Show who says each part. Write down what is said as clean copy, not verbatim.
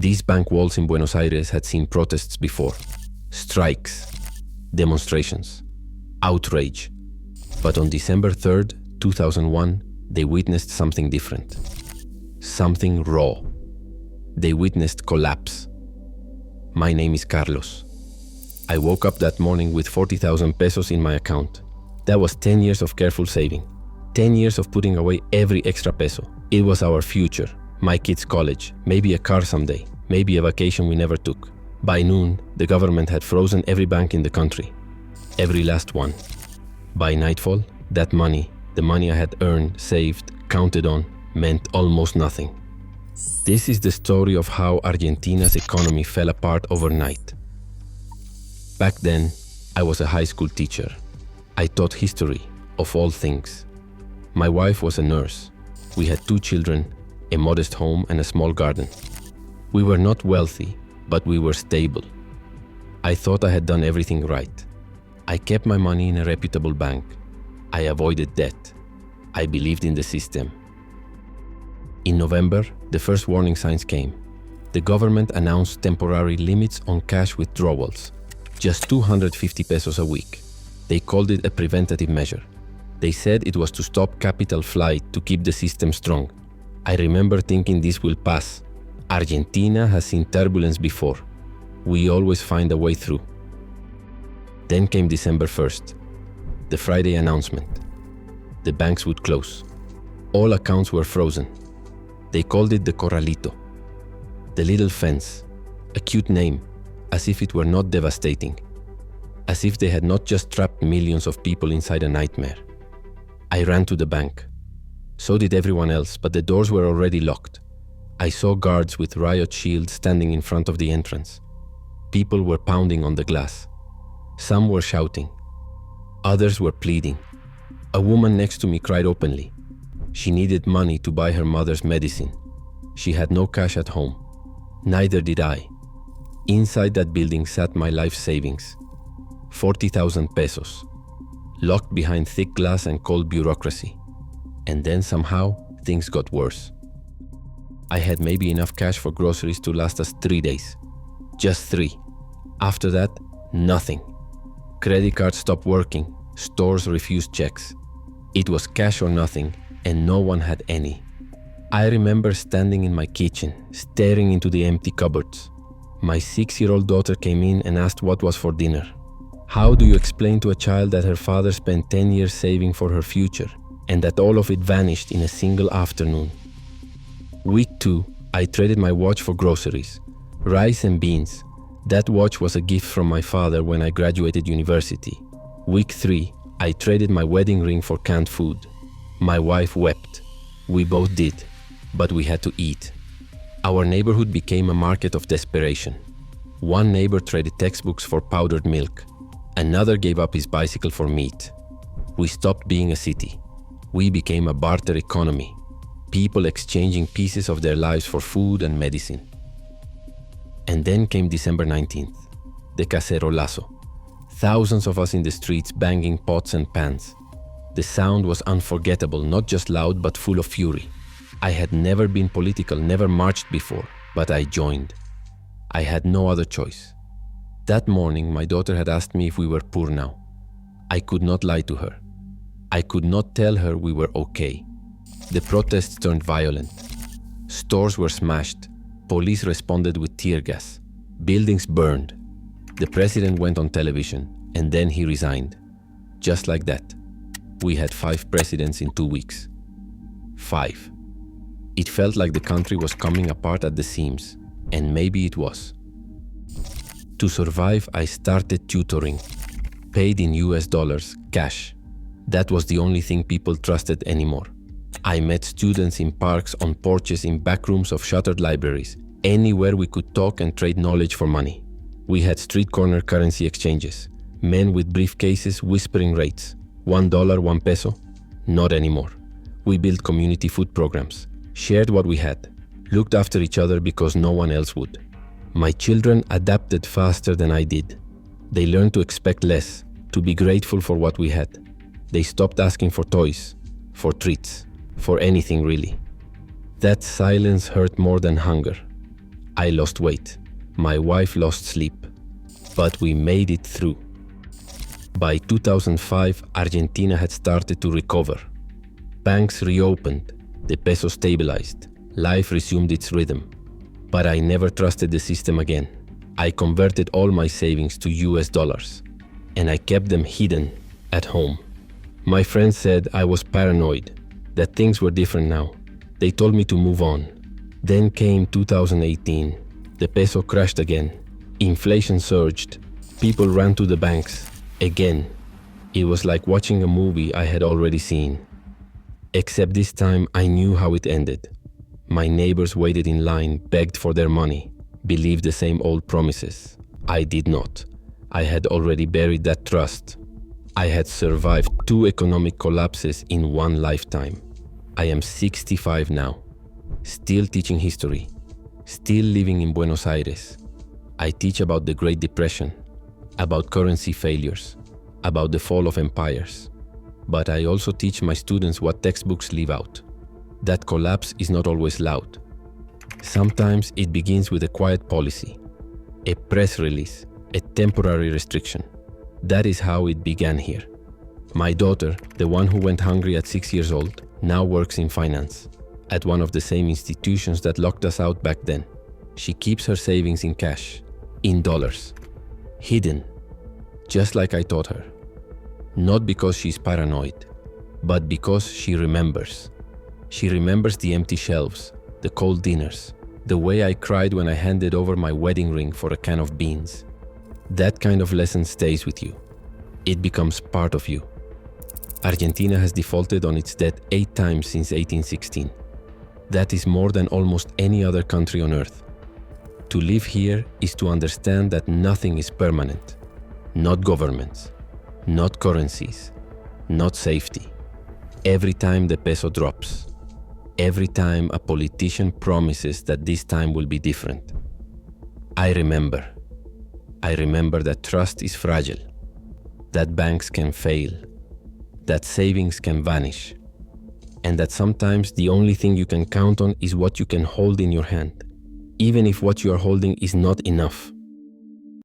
Speaker 1: These bank walls in Buenos Aires had seen protests before. Strikes, demonstrations, outrage. But on December 3rd, 2001, they witnessed something different. Something raw. They witnessed collapse. My name is Carlos. I woke up that morning with 40,000 pesos in my account. That was 10 years of careful saving. 10 years of putting away every extra peso. It was our future, my kids' college, maybe a car someday, maybe a vacation we never took. By noon, the government had frozen every bank in the country. Every last one. By nightfall, that money, the money I had earned, saved, counted on, meant almost nothing. This is the story of how Argentina's economy fell apart overnight. Back then, I was a high school teacher. I taught history, of all things. My wife was a nurse. We had 2 children, a modest home and a small garden. We were not wealthy, but we were stable. I thought I had done everything right. I kept my money in a reputable bank. I avoided debt. I believed in the system. In November, the first warning signs came. The government announced temporary limits on cash withdrawals, just 250 pesos a week. They called it a preventative measure. They said it was to stop capital flight to keep the system strong. I remember thinking this will pass. Argentina has seen turbulence before. We always find a way through. Then came December 1st, the Friday announcement. The banks would close. All accounts were frozen. They called it the Corralito. The little fence, a cute name, as if it were not devastating. As if they had not just trapped millions of people inside a nightmare. I ran to the bank. So did everyone else, but the doors were already locked. I saw guards with riot shields standing in front of the entrance. People were pounding on the glass. Some were shouting. Others were pleading. A woman next to me cried openly. She needed money to buy her mother's medicine. She had no cash at home. Neither did I. Inside that building sat my life savings. 40,000 pesos. Locked behind thick glass and cold bureaucracy. And then somehow, things got worse. I had maybe enough cash for groceries to last us 3 days. Just 3. After that, nothing. Credit cards stopped working. Stores refused checks. It was cash or nothing, and no one had any. I remember standing in my kitchen, staring into the empty cupboards. My 6-year-old daughter came in and asked what was for dinner. How do you explain to a child that her father spent 10 years saving for her future, and that all of it vanished in a single afternoon? Week 2, I traded my watch for groceries. Rice and beans. That watch was a gift from my father when I graduated university. Week 3, I traded my wedding ring for canned food. My wife wept. We both did, but we had to eat. Our neighborhood became a market of desperation. One neighbor traded textbooks for powdered milk. Another gave up his bicycle for meat. We stopped being a city. We became a barter economy. People exchanging pieces of their lives for food and medicine. And then came December 19th, the cacerolazo. Thousands of us in the streets banging pots and pans. The sound was unforgettable, not just loud but full of fury. I had never been political, never marched before, but I joined. I had no other choice. That morning, my daughter had asked me if we were poor now. I could not lie to her. I could not tell her we were okay. The protests turned violent. Stores were smashed. Police responded with tear gas. Buildings burned. The president went on television, and then he resigned. Just like that. We had 5 presidents in 2 weeks. 5. It felt like the country was coming apart at the seams, and maybe it was. To survive, I started tutoring, paid in US dollars, cash. That was the only thing people trusted anymore. I met students in parks, on porches, in back rooms of shuttered libraries, anywhere we could talk and trade knowledge for money. We had street corner currency exchanges, men with briefcases whispering rates. $1, 1 peso? Not anymore. We built community food programs, shared what we had, looked after each other because no one else would. My children adapted faster than I did. They learned to expect less, to be grateful for what we had. They stopped asking for toys, for treats, for anything really. That silence hurt more than hunger. I lost weight. My wife lost sleep. But we made it through. By 2005, Argentina had started to recover. Banks reopened, the peso stabilized, life resumed its rhythm. But I never trusted the system again. I converted all my savings to US dollars, and I kept them hidden at home. My friends said I was paranoid, that things were different now. They told me to move on. Then came 2018. The peso crashed again. Inflation surged. People ran to the banks. Again. It was like watching a movie I had already seen. Except this time I knew how it ended. My neighbors waited in line, begged for their money, believed the same old promises. I did not. I had already buried that trust. I had survived 2 economic collapses in one lifetime. I am 65 now, still teaching history, still living in Buenos Aires. I teach about the Great Depression, about currency failures, about the fall of empires. But I also teach my students what textbooks leave out. That collapse is not always loud. Sometimes it begins with a quiet policy, a press release, a temporary restriction. That is how it began here. My daughter, the one who went hungry at 6 years old, now works in finance, at one of the same institutions that locked us out back then. She keeps her savings in cash, in dollars, hidden, just like I taught her. Not because she's paranoid, but because she remembers. She remembers the empty shelves, the cold dinners, the way I cried when I handed over my wedding ring for a can of beans. That kind of lesson stays with you. It becomes part of you. Argentina has defaulted on its debt 8 times since 1816. That is more than almost any other country on earth. To live here is to understand that nothing is permanent. Not governments, not currencies, not safety. Every time the peso drops, every time a politician promises that this time will be different. I remember that trust is fragile, that banks can fail, that savings can vanish, and that sometimes the only thing you can count on is what you can hold in your hand, even if what you are holding is not enough.